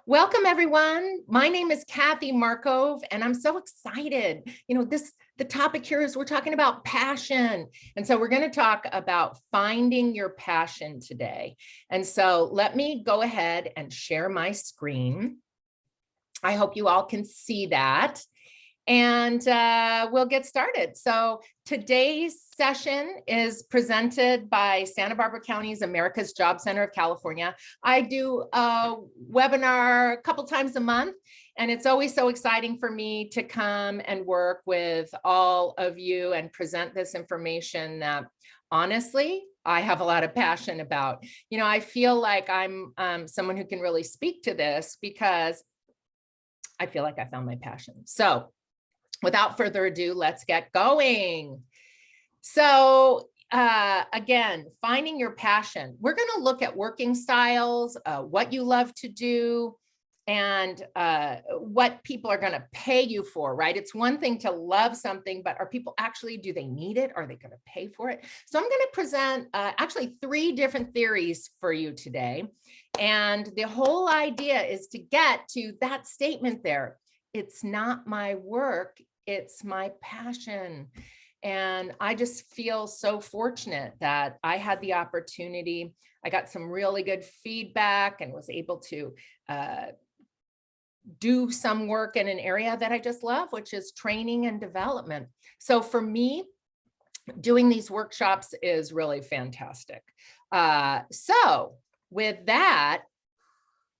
Welcome, everyone. My name is Kathy Markov, and I'm so excited. The topic here is we're talking about passion. And so we're going to talk about finding your passion today. And so let me go ahead and share my screen. I hope you all can see that. And we'll get started. So today's session is presented by Santa Barbara County's America's Job Center of California. I do a webinar a couple times a month, and it's always so exciting for me to come and work with all of you and present this information that honestly, I have a lot of passion about. I feel like I'm someone who can really speak to this because I feel like I found my passion. So without further ado, let's get going. So again, finding your passion. We're going to look at working styles, what you love to do, and what people are going to pay you for, right? It's one thing to love something, but are people actually, do they need it? Are they going to pay for it? So I'm going to present actually 3 different theories for you today. And the whole idea is to get to that statement there. It's not my work, it's my passion. And I just feel so fortunate that I had the opportunity. I got some really good feedback and was able to do some work in an area that I just love, which is training and development. So for me, doing these workshops is really fantastic. So with that,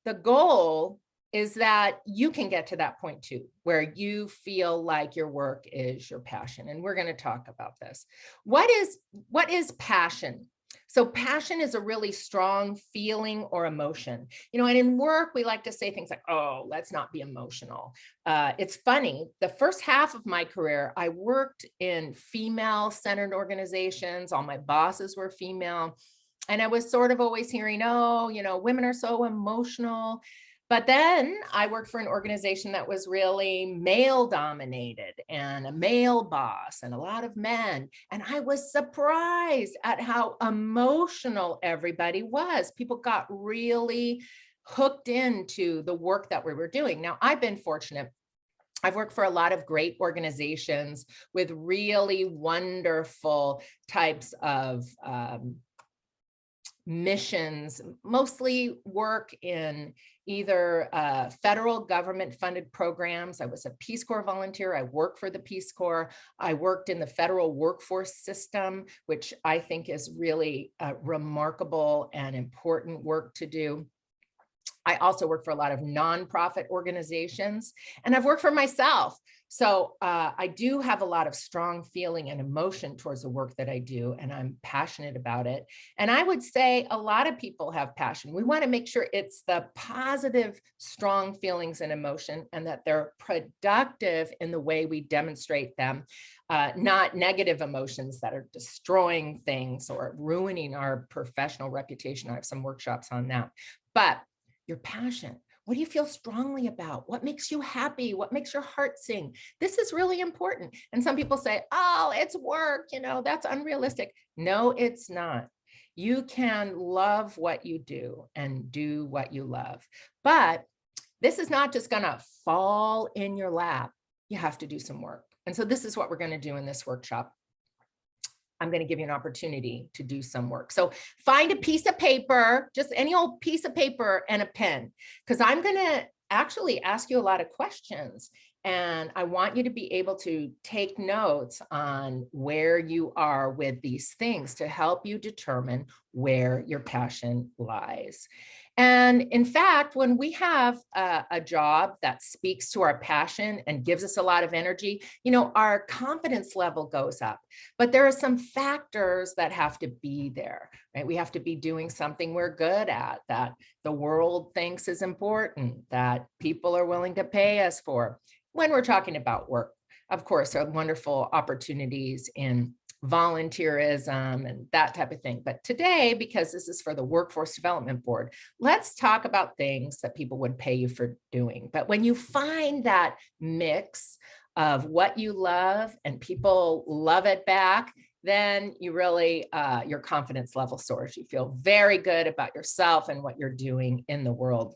the goal is that you can get to that point too, where you feel like your work is your passion. And we're going to talk about this. What is passion? So passion is a really strong feeling or emotion, and in work, we like to say things like, oh, let's not be emotional. It's funny. The first half of my career, I worked in female-centered organizations. All my bosses were female. And I was sort of always hearing, oh, women are so emotional. But then I worked for an organization that was really male dominated and a male boss and a lot of men. And I was surprised at how emotional everybody was. People got really hooked into the work that we were doing. Now, I've been fortunate. I've worked for a lot of great organizations with really wonderful types of missions, mostly work in either federal government funded programs. I was a Peace Corps volunteer. I worked for the Peace Corps. I worked in the federal workforce system, which I think is really remarkable and important work to do. I also work for a lot of nonprofit organizations, and I've worked for myself. So I do have a lot of strong feeling and emotion towards the work that I do, and I'm passionate about it. And I would say a lot of people have passion. We want to make sure it's the positive, strong feelings and emotion, and that they're productive in the way we demonstrate them, not negative emotions that are destroying things or ruining our professional reputation. I have some workshops on that. But your passion. What do you feel strongly about? What makes you happy? What makes your heart sing? This is really important. And some people say, oh, it's work, that's unrealistic. No, it's not. You can love what you do and do what you love. But this is not just going to fall in your lap. You have to do some work. And so this is what we're going to do in this workshop. I'm going to give you an opportunity to do some work. So find a piece of paper, just any old piece of paper and a pen, because I'm going to actually ask you a lot of questions. And I want you to be able to take notes on where you are with these things to help you determine where your passion lies. And in fact, when we have a job that speaks to our passion and gives us a lot of energy, our confidence level goes up. But there are some factors that have to be there, right? We have to be doing something we're good at, that the world thinks is important, that people are willing to pay us for. When we're talking about work, of course, there are wonderful opportunities in volunteerism and that type of thing. But today, because this is for the Workforce Development Board, let's talk about things that people would pay you for doing. But when you find that mix of what you love and people love it back, then you really, your confidence level soars. You feel very good about yourself and what you're doing in the world.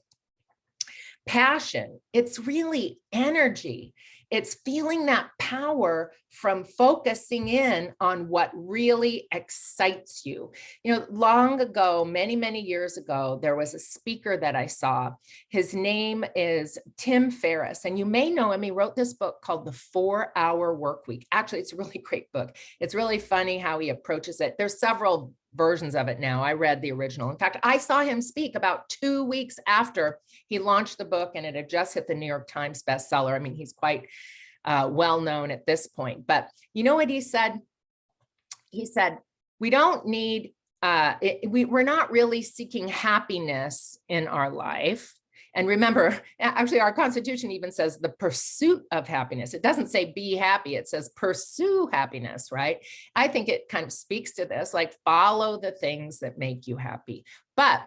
Passion, it's really energy. It's feeling that power from focusing in on what really excites you. You know, long ago, many, many years ago, there was a speaker that I saw. His name is Tim Ferriss, and you may know him. He wrote this book called The 4-Hour Workweek. Actually, it's a really great book. It's really funny how he approaches it. There's several versions of it now. I read the original. In fact, I saw him speak about 2 weeks after he launched the book, and it had just hit the New York Times bestseller. I mean, he's quite well known at this point. But you know what he said? He said, we don't need, we're not really seeking happiness in our life. And remember, actually, our Constitution even says the pursuit of happiness. It doesn't say be happy. It says pursue happiness, right? I think it kind of speaks to this, like follow the things that make you happy. But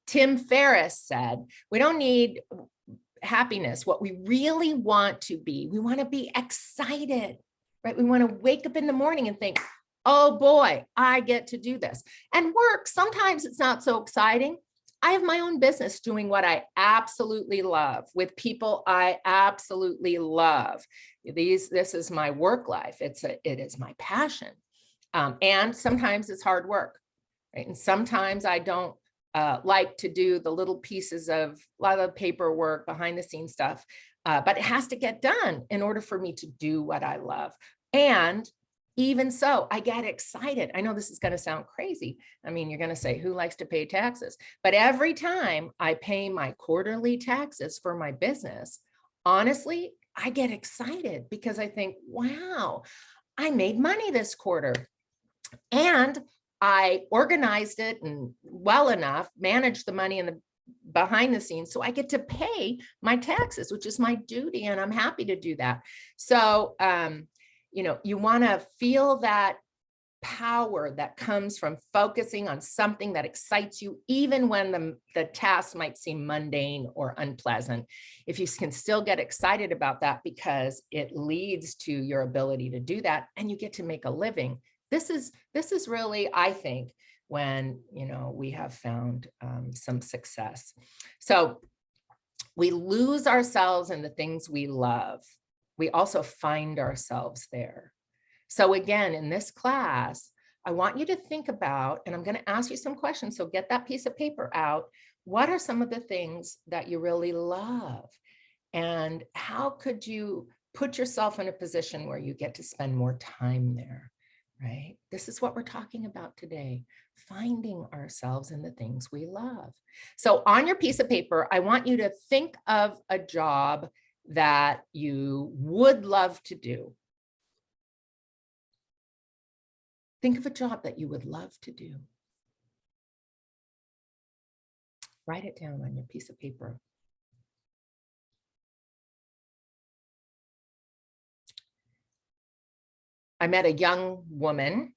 Tim Ferriss said, we don't need happiness. What we really want to be, we want to be excited, right? We want to wake up in the morning and think, oh boy, I get to do this. And work, sometimes it's not so exciting. I have my own business doing what I absolutely love with people I absolutely love. This is my work life. It is my passion. And sometimes it's hard work, right? And sometimes I don't like to do the little pieces of a lot of paperwork, behind the scenes stuff, but it has to get done in order for me to do what I love. And even so, I get excited. I know this is going to sound crazy. I mean, you're going to say, who likes to pay taxes? But every time I pay my quarterly taxes for my business, honestly, I get excited because I think, wow, I made money this quarter. And I organized it and well enough, managed the money in the behind the scenes so I get to pay my taxes, which is my duty, and I'm happy to do that. So, you know, you want to feel that power that comes from focusing on something that excites you, even when the task might seem mundane or unpleasant. If you can still get excited about that because it leads to your ability to do that and you get to make a living. This is really, I think, when, you know, we have found some success. So we lose ourselves in the things we love. We also find ourselves there. So again, in this class, I want you to think about, and I'm going to ask you some questions, so get that piece of paper out. What are some of the things that you really love? And how could you put yourself in a position where you get to spend more time there, right? This is what we're talking about today, finding ourselves in the things we love. So on your piece of paper, I want you to think of a job that you would love to do. Think of a job that you would love to do. Write it down on your piece of paper. I met a young woman.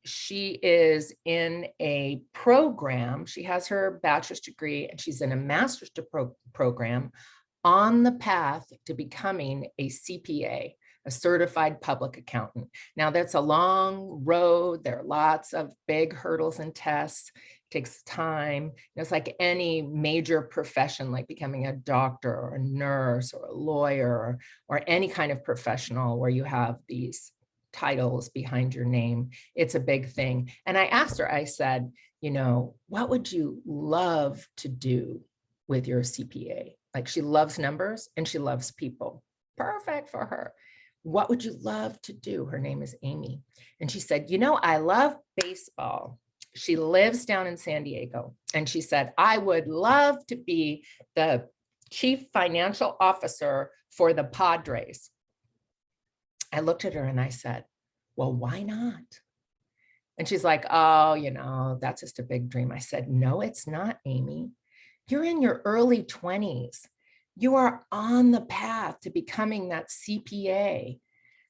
She is in a program. She has her bachelor's degree and she's in a master's program on the path to becoming a CPA, a certified public accountant. Now that's a long road. There are lots of big hurdles and tests. It takes time. It's like any major profession, like becoming a doctor or a nurse or a lawyer or any kind of professional where you have these titles behind your name. It's a big thing. And I asked her, I said, you know, what would you love to do with your CPA? Like, she loves numbers and she loves people. Perfect for her. What would you love to do? Her name is Amy. And she said, you know, I love baseball. She lives down in San Diego. And she said, I would love to be the chief financial officer for the Padres. I looked at her and I said, well, why not? And she's like, oh, you know, that's just a big dream. I said, no, it's not, Amy. You're in your early 20s. You are on the path to becoming that CPA.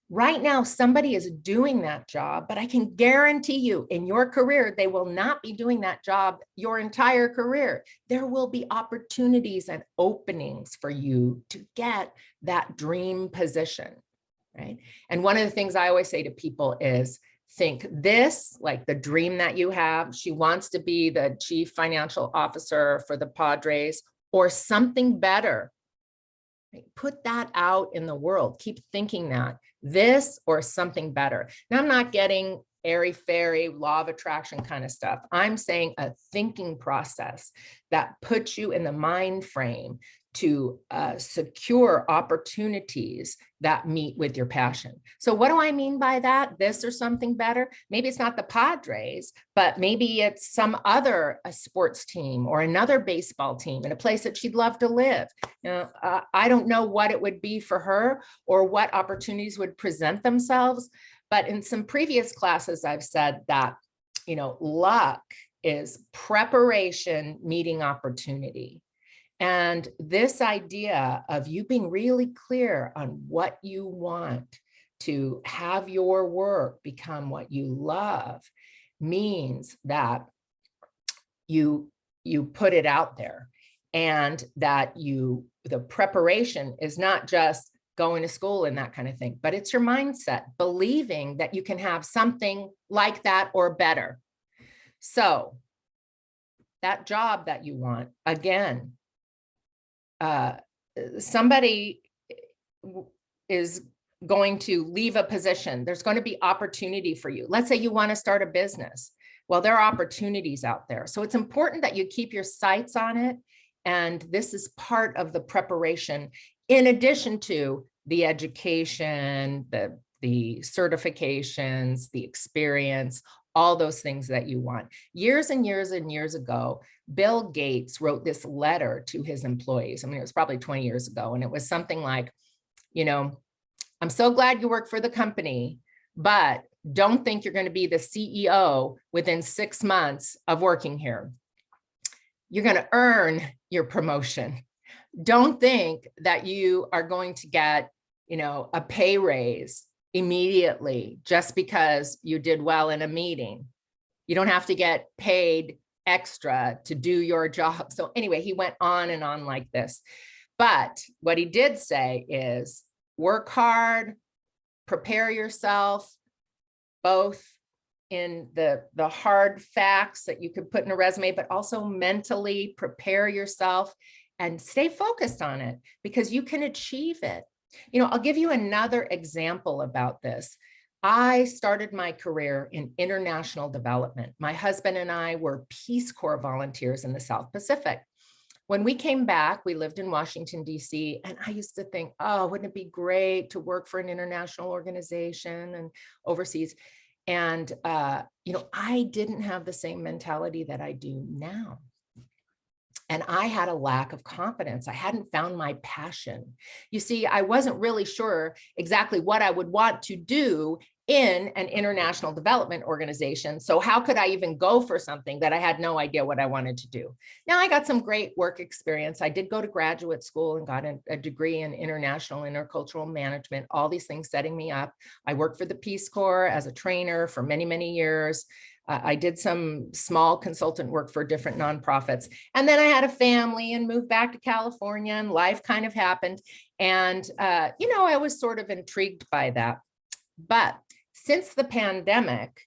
Right now, somebody is doing that job, but I can guarantee you in your career, they will not be doing that job your entire career. There will be opportunities and openings for you to get that dream position, right? And one of the things I always say to people is, think this, like the dream that you have. She wants to be the chief financial officer for the Padres, or something better. Put that out in the world. Keep thinking that this or something better. Now, I'm not getting airy-fairy law of attraction kind of stuff. I'm saying a thinking process that puts you in the mind frame to secure opportunities that meet with your passion. So what do I mean by that? This or something better? Maybe it's not the Padres, but maybe it's some other sports team or another baseball team in a place that she'd love to live. I don't know what it would be for her or what opportunities would present themselves. But in some previous classes, I've said that, luck is preparation meeting opportunity. And this idea of you being really clear on what you want to have your work become what you love means that you put it out there, and that the preparation is not just going to school and that kind of thing, but it's your mindset, believing that you can have something like that or better. So that job that you want, again, somebody is going to leave a position. There's going to be opportunity for you. Let's say you want to start a business. Well, there are opportunities out there. So it's important that you keep your sights on it. And this is part of the preparation, in addition to the education, the certifications, the experience, all those things that you want. Years and years and years ago, Bill Gates wrote this letter to his employees. I mean, it was probably 20 years ago. And it was something like, I'm so glad you work for the company, but don't think you're going to be the CEO within 6 months of working here. You're going to earn your promotion. Don't think that you are going to get, a pay raise immediately just because you did well in a meeting. You don't have to get paid extra to do your job. So anyway, he went on and on like this. But what he did say is work hard, prepare yourself, both in the hard facts that you could put in a resume, but also mentally prepare yourself and stay focused on it, because you can achieve it. I'll give you another example about this. I started my career in international development. My husband and I were Peace Corps volunteers in the South Pacific. When we came back, we lived in Washington, D.C., and I used to think, oh, wouldn't it be great to work for an international organization and overseas? And, I didn't have the same mentality that I do now. And I had a lack of confidence. I hadn't found my passion. You see, I wasn't really sure exactly what I would want to do in an international development organization. So how could I even go for something that I had no idea what I wanted to do? Now, I got some great work experience. I did go to graduate school and got a degree in international intercultural management, all these things setting me up. I worked for the Peace Corps as a trainer for many, many years. I did some small consultant work for different nonprofits. And then I had a family and moved back to California, and life kind of happened. And, I was sort of intrigued by that. But since the pandemic,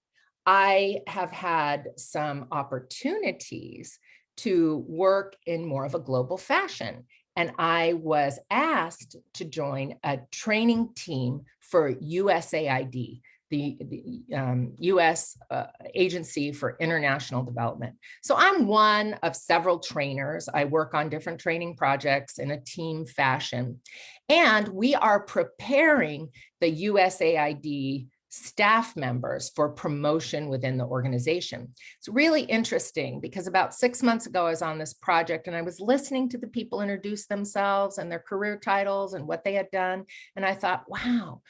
I have had some opportunities to work in more of a global fashion. And I was asked to join a training team for USAID, the U.S. Agency for International Development. So I'm one of several trainers. I work on different training projects in a team fashion. And we are preparing the USAID staff members for promotion within the organization. It's really interesting because about 6 months ago, I was on this project and I was listening to the people introduce themselves and their career titles and what they had done. And I thought, wow,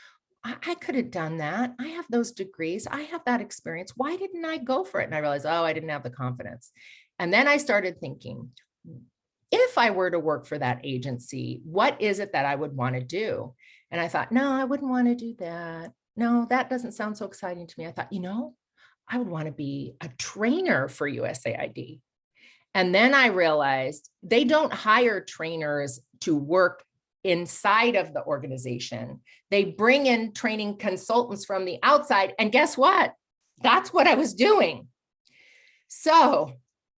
I could have done that. I have those degrees. I have that experience. Why didn't I go for it? And I realized, oh, I didn't have the confidence. And then I started thinking, if I were to work for that agency, what is it that I would want to do? And I thought, no, I wouldn't want to do that. No, that doesn't sound so exciting to me. I thought, I would want to be a trainer for USAID. And then I realized they don't hire trainers to work inside of the organization. They bring in training consultants from the outside. And guess what? That's what I was doing. So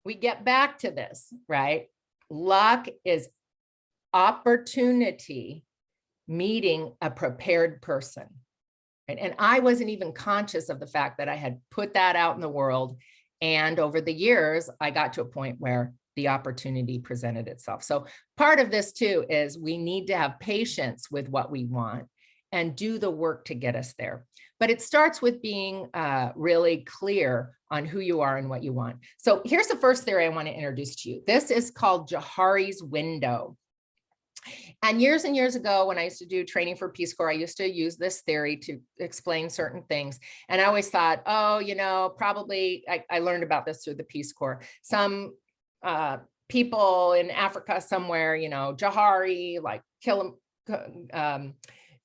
we get back to this, right? Luck is opportunity meeting a prepared person. Right? And I wasn't even conscious of the fact that I had put that out in the world. And over the years, I got to a point where the opportunity presented itself. So part of this too is we need to have patience with what we want and do the work to get us there. But it starts with being really clear on who you are and what you want. So here's the first theory I want to introduce to you. This is called Johari's window. And years ago, when I used to do training for Peace Corps, I used to use this theory to explain certain things. And I always thought, oh, you know, probably I learned about this through the Peace Corps. Some people in Africa somewhere, you know, Johari, like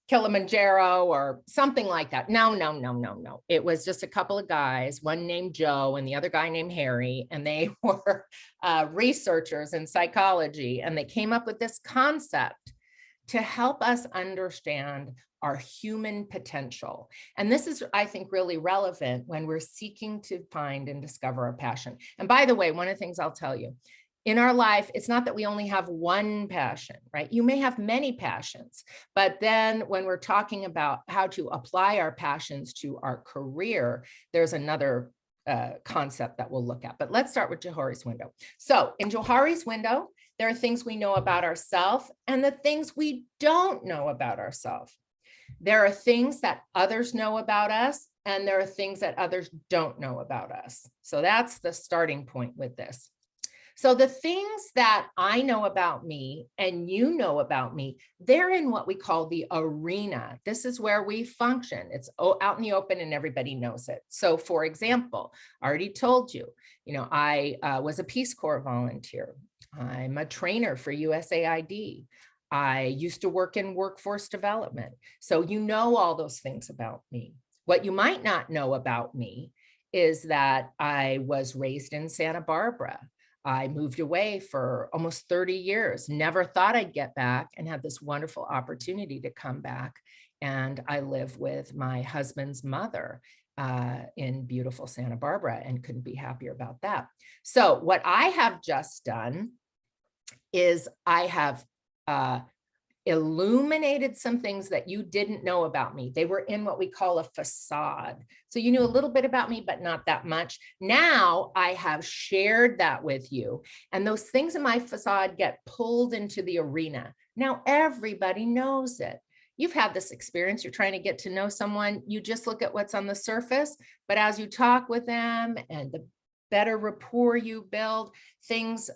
Kilimanjaro or something like that. No. It was just a couple of guys, one named Joe and the other guy named Harry, and they were researchers in psychology, and they came up with this concept to help us understand our human potential. And this is, I think, really relevant when we're seeking to find and discover our passion. And by the way, one of the things I'll tell you, in our life, it's not that we only have one passion, right? You may have many passions, but then when we're talking about how to apply our passions to our career, there's another concept that we'll look at. But let's start with Johari's window. So in Johari's window, there are things we know about ourselves and the things we don't know about ourselves. There are things that others know about us, and there are things that others don't know about us. So that's the starting point with this. So the things that I know about me and you know about me, they're in what we call the arena. This is where we function. It's out in the open and everybody knows it. So for example, I already told you, I was a Peace Corps volunteer. I'm a trainer for USAID. I used to work in workforce development. So you know all those things about me. What you might not know about me is that I was raised in Santa Barbara. I moved away for almost 30 years, never thought I'd get back, and had this wonderful opportunity to come back. And I live with my husband's mother in beautiful Santa Barbara, and couldn't be happier about that. So what I have just done is I have illuminated some things that you didn't know about me. They were in what we call a facade. So you knew a little bit about me, but not that much. Now I have shared that with you. And those things in my facade get pulled into the arena. Now everybody knows it. You've had this experience. You're trying to get to know someone. You just look at what's on the surface, but as you talk with them and the better rapport you build, things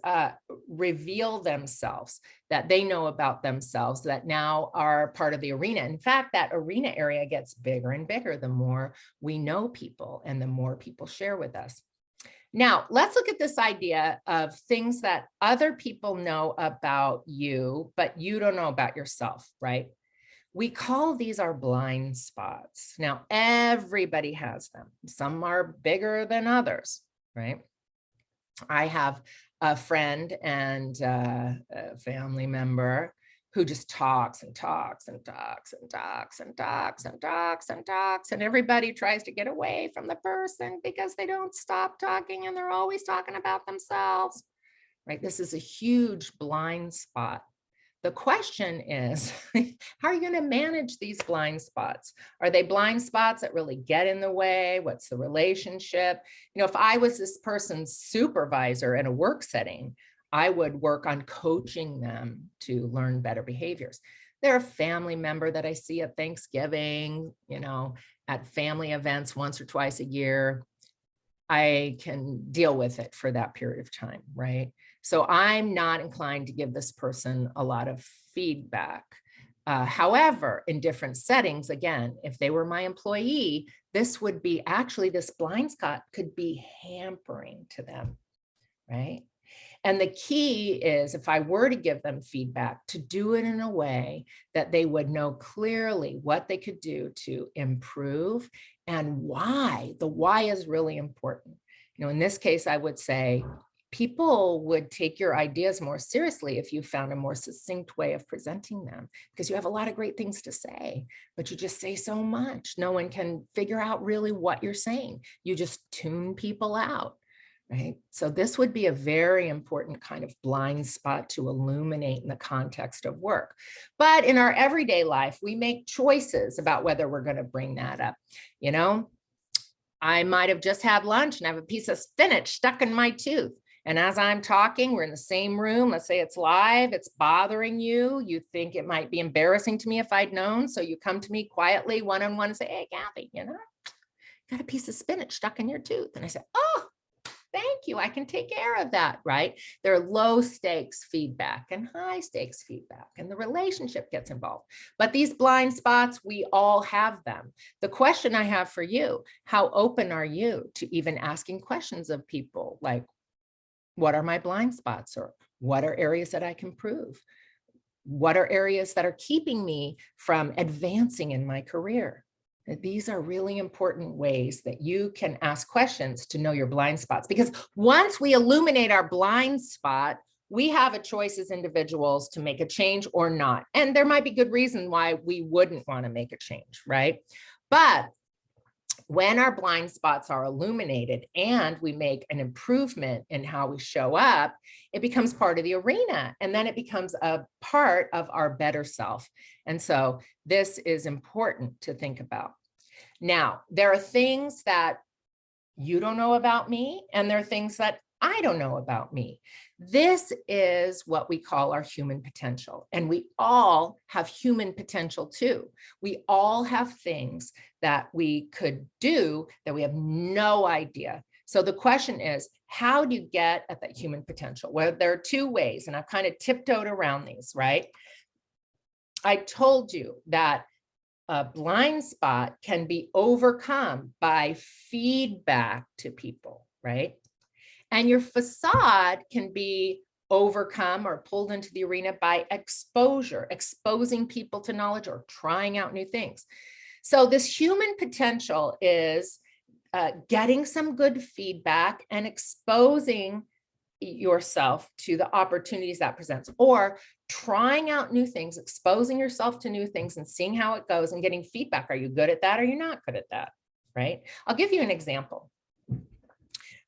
reveal themselves that they know about themselves that now are part of the arena. In fact, that arena area gets bigger and bigger the more we know people and the more people share with us. Now, let's look at this idea of things that other people know about you, but you don't know about yourself, right? We call these our blind spots. Now, everybody has them. Some are bigger than others. Right? I have a friend and a family member who just talks and talks and talks and talks and talks and talks and talks, and everybody tries to get away from the person because they don't stop talking and they're always talking about themselves. Right? This is a huge blind spot. The question is, how are you going to manage these blind spots? Are they blind spots that really get in the way? What's the relationship? If I was this person's supervisor in a work setting, I would work on coaching them to learn better behaviors. They're a family member that I see at Thanksgiving, at family events once or twice a year. I can deal with it for that period of time, right? So I'm not inclined to give this person a lot of feedback. However, in different settings, again, if they were my employee, this blind spot could be hampering to them, right? And the key is, if I were to give them feedback, to do it in a way that they would know clearly what they could do to improve and why. The why is really important. In this case, I would say people would take your ideas more seriously if you found a more succinct way of presenting them, because you have a lot of great things to say, but you just say so much. No one can figure out really what you're saying. You just tune people out. right? So this would be a very important kind of blind spot to illuminate in the context of work. But in our everyday life, we make choices about whether we're going to bring that up. You know, I might have just had lunch and have a piece of spinach stuck in my tooth. And as I'm talking, we're in the same room. Let's say it's live, it's bothering you. You think it might be embarrassing to me if I'd known. So you come to me quietly, one-on-one, and say, hey, Kathy, you know, got a piece of spinach stuck in your tooth. And I say, oh, thank you. I can take care of that, right? There are low stakes feedback and high stakes feedback, and the relationship gets involved. But these blind spots, we all have them. The question I have for you, how open are you to even asking questions of people like, what are my blind spots? Or what are areas that I can improve? What are areas that are keeping me from advancing in my career? These are really important ways that you can ask questions to know your blind spots, because once we illuminate our blind spot, we have a choice as individuals to make a change or not. And there might be good reason why we wouldn't want to make a change, right? But when our blind spots are illuminated and we make an improvement in how we show up, it becomes part of the arena, and then it becomes a part of our better self. And so this is important to think about. Now, there are things that you don't know about me, and there are things that I don't know about me. This is what we call our human potential. And we all have human potential too. We all have things that we could do that we have no idea. So the question is, how do you get at that human potential? Well, there are two ways, and I've kind of tiptoed around these, right? I told you that a blind spot can be overcome by feedback to people, right? And your facade can be overcome or pulled into the arena by exposure, exposing people to knowledge or trying out new things. So this human potential is getting some good feedback and exposing yourself to the opportunities that presents, or trying out new things, exposing yourself to new things and seeing how it goes and getting feedback. Are you good at that? Or you're not good at that, right? I'll give you an example.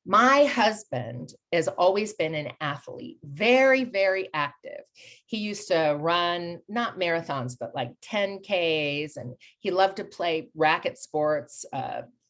My husband has always been an athlete, very, very active. He used to run, not marathons, but like 10Ks, and he loved to play racket sports,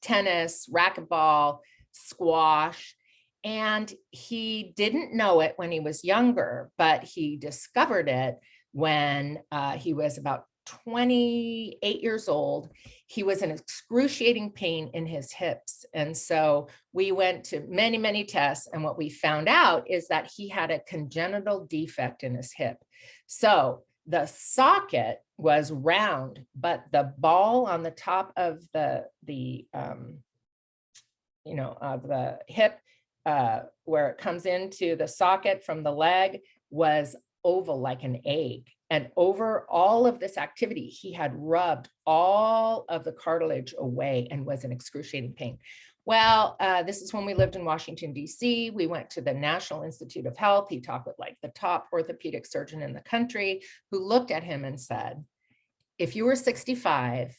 tennis, racquetball, squash. And he didn't know it when he was younger, but he discovered it when he was about 28 years old. He was in excruciating pain in his hips. And so we went to many, many tests. And what we found out is that he had a congenital defect in his hip. So the socket was round, but the ball on the top of the hip, where it comes into the socket from the leg, was oval like an egg. And over all of this activity, he had rubbed all of the cartilage away and was in excruciating pain. Well, this is when we lived in Washington, D.C. We went to the National Institute of Health. He talked with like the top orthopedic surgeon in the country, who looked at him and said, if you were 65,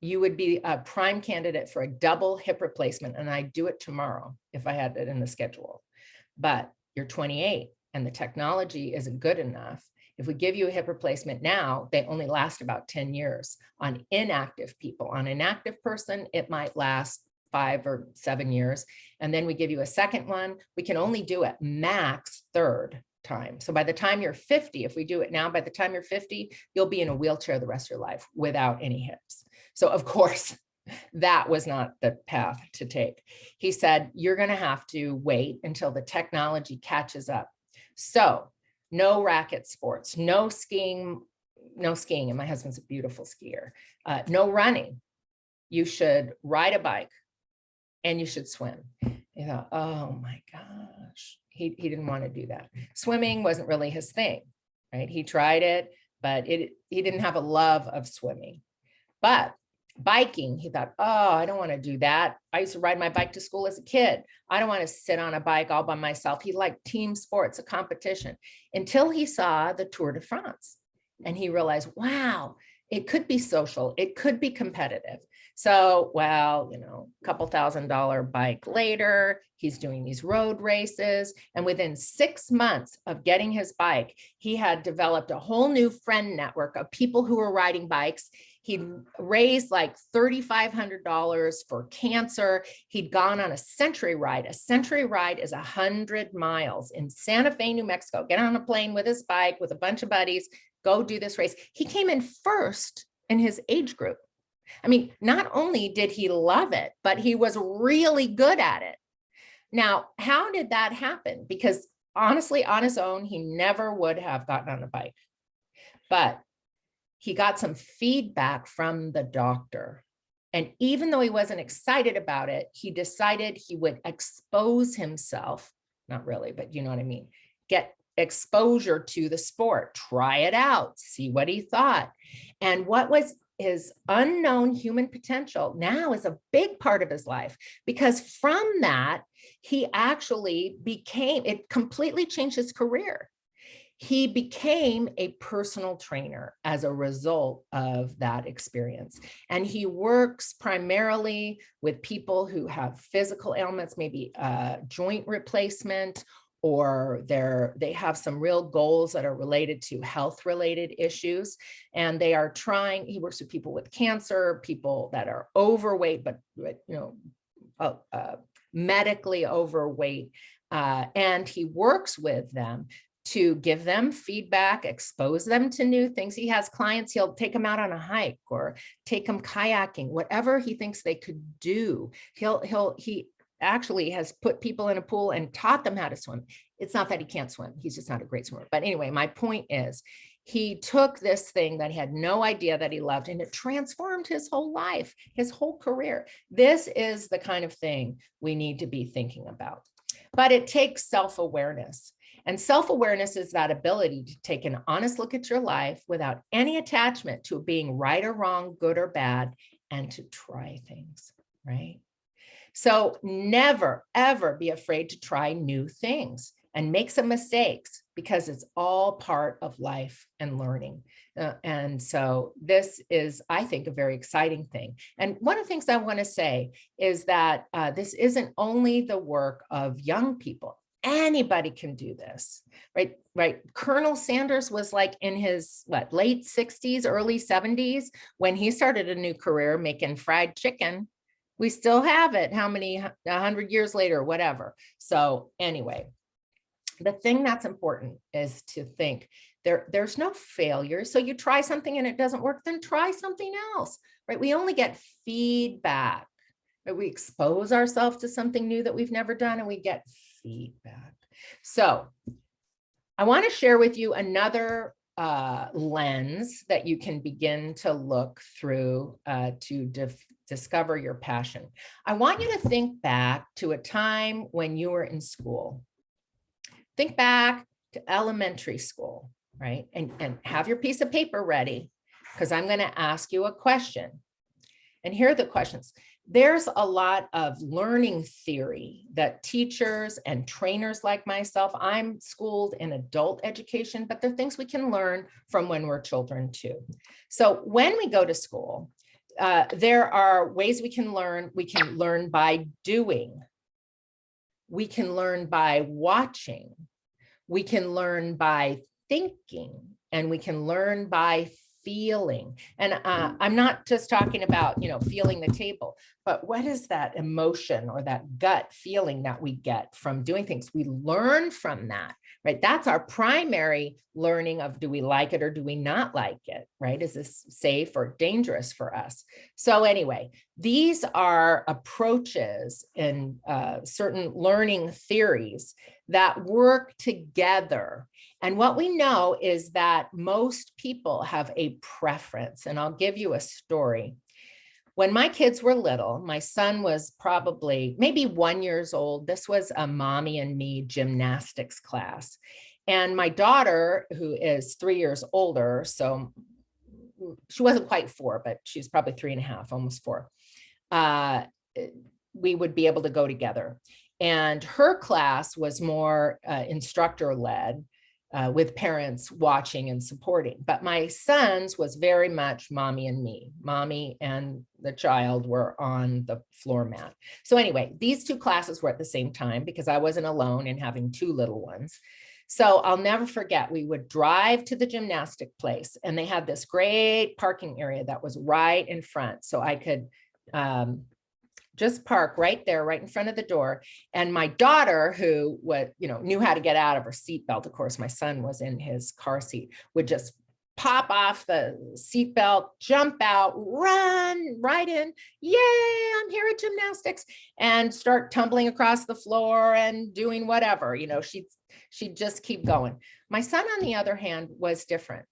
you would be a prime candidate for a double hip replacement. And I'd do it tomorrow if I had it in the schedule. But you're 28 and the technology isn't good enough. If we give you a hip replacement now, they only last about 10 years on inactive people. On an active person, it might last 5 or 7 years. And then we give you a second one. We can only do it max third time. So by the time you're 50, if we do it now, by the time you're 50, you'll be in a wheelchair the rest of your life without any hips. So of course, that was not the path to take. He said, you're going to have to wait until the technology catches up. So no racket sports, no skiing, and my husband's a beautiful skier, no running. You should ride a bike and you should swim. You thought, oh my gosh, he didn't want to do that. Swimming wasn't really his thing, right? He tried it, but he didn't have a love of swimming. But biking, he thought, oh, I don't want to do that. I used to ride my bike to school as a kid. I don't want to sit on a bike all by myself. He liked team sports, a competition, until he saw the Tour de France. And he realized, wow, it could be social. It could be competitive. So, well, a couple $1,000 bike later, he's doing these road races. And within 6 months of getting his bike, he had developed a whole new friend network of people who were riding bikes. He'd raised like $3,500 for cancer. He'd gone on a century ride. A century ride is 100 miles in Santa Fe, New Mexico. Get on a plane with his bike with a bunch of buddies, go do this race. He came in first in his age group. I mean, not only did he love it, but he was really good at it. Now, how did that happen? Because honestly, on his own, he never would have gotten on a bike. But he got some feedback from the doctor. And even though he wasn't excited about it, he decided he would expose himself, not really, but you know what I mean, get exposure to the sport, try it out, see what he thought. And what was his unknown human potential now is a big part of his life, because from that, he actually it completely changed his career. He became a personal trainer as a result of that experience. And he works primarily with people who have physical ailments, maybe joint replacement, or they have some real goals that are related to health-related issues. And he works with people with cancer, people that are overweight, but medically overweight. And he works with them to give them feedback, expose them to new things. He has clients, he'll take them out on a hike or take them kayaking, whatever he thinks they could do. He actually has put people in a pool and taught them how to swim. It's not that he can't swim, he's just not a great swimmer. But anyway, my point is, he took this thing that he had no idea that he loved, and it transformed his whole life, his whole career. This is the kind of thing we need to be thinking about. But it takes self-awareness. And self-awareness is that ability to take an honest look at your life without any attachment to being right or wrong, good or bad, and to try things, right? So never, ever be afraid to try new things and make some mistakes, because it's all part of life and learning. And so this is, I think, a very exciting thing. And one of the things I want to say is that this isn't only the work of young people. Anybody can do this, right? Colonel Sanders was like in his late 60s, early 70s, when he started a new career making fried chicken. We still have it. How many 100 years later, whatever. So anyway, the thing that's important is to think there's no failure. So you try something and it doesn't work, then try something else, right? We only get feedback, right? We expose ourselves to something new that we've never done and we get feedback. So I want to share with you another lens that you can begin to look through to discover your passion. I want you to think back to a time when you were in school. Think back to elementary school, right? And have your piece of paper ready, because I'm going to ask you a question. And here are the questions. There's a lot of learning theory that teachers and trainers like myself, I'm schooled in adult education, but there are things we can learn from when we're children too. So when we go to school, there are ways we can learn. We can learn by doing. We can learn by watching. We can learn by thinking, and we can learn by feeling. And I'm not just talking about, feeling the table, but what is that emotion or that gut feeling that we get from doing things? We learn from that, right? That's our primary learning of, do we like it or do we not like it, right? Is this safe or dangerous for us? So anyway, these are approaches in certain learning theories that work together. And what we know is that most people have a preference. And I'll give you a story. When my kids were little, my son was probably maybe 1 year old. This was a mommy and me gymnastics class. And my daughter, who is 3 years older, so she wasn't quite 4, but she's probably 3.5, almost 4. We would be able to go together. And her class was more instructor led. with parents watching and supporting. But my son's was very much mommy and me. Mommy and the child were on the floor mat. So anyway, these two classes were at the same time because I wasn't alone in having two little ones. So I'll never forget, we would drive to the gymnastic place and they had this great parking area that was right in front. So I could just park right there, right in front of the door. And my daughter, who knew how to get out of her seatbelt, of course, my son was in his car seat, would just pop off the seatbelt, jump out, run right in. Yay, I'm here at gymnastics, and start tumbling across the floor and doing whatever. She'd just keep going. My son, on the other hand, was different.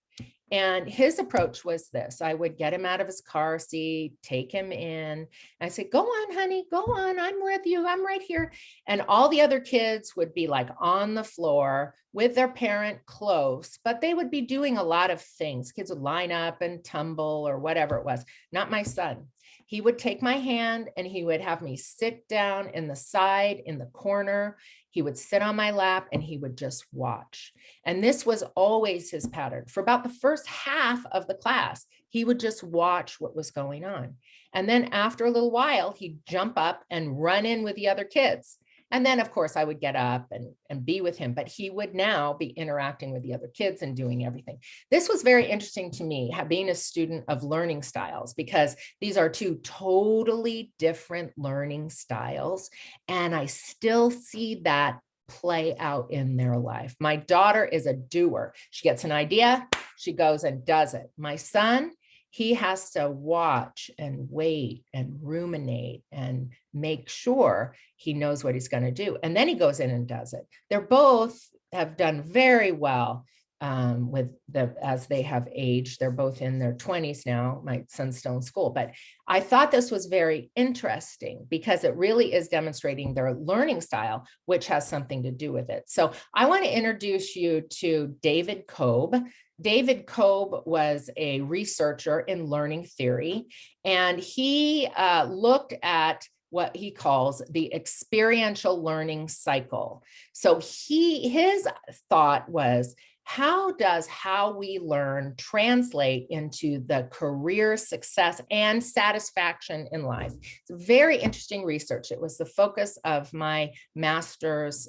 And his approach was this: I would get him out of his car seat, take him in. I said, go on, honey, go on. I'm with you. I'm right here. And all the other kids would be like on the floor with their parent close, but they would be doing a lot of things. Kids would line up and tumble or whatever it was. Not my son. He would take my hand and he would have me sit down in the side, in the corner. He would sit on my lap and he would just watch. And this was always his pattern. For about the first half of the class, he would just watch what was going on. And then after a little while, he'd jump up and run in with the other kids. And then, of course, I would get up and be with him, but he would now be interacting with the other kids and doing everything. This was very interesting to me, being a student of learning styles, because these are two totally different learning styles. And I still see that play out in their life. My daughter is a doer. She gets an idea, she goes and does it. My son, he has to watch and wait and ruminate and make sure he knows what he's going to do. And then he goes in and does it. They're both have done very well as they have aged. They're both in their 20s now. My son's still in school, but I thought this was very interesting because it really is demonstrating their learning style, which has something to do with it. So I want to introduce you to David Kolb. David Kolb was a researcher in learning theory, and he looked at what he calls the experiential learning cycle. So his thought was, how does how we learn translate into the career success and satisfaction in life? It's very interesting research. It was the focus of my master's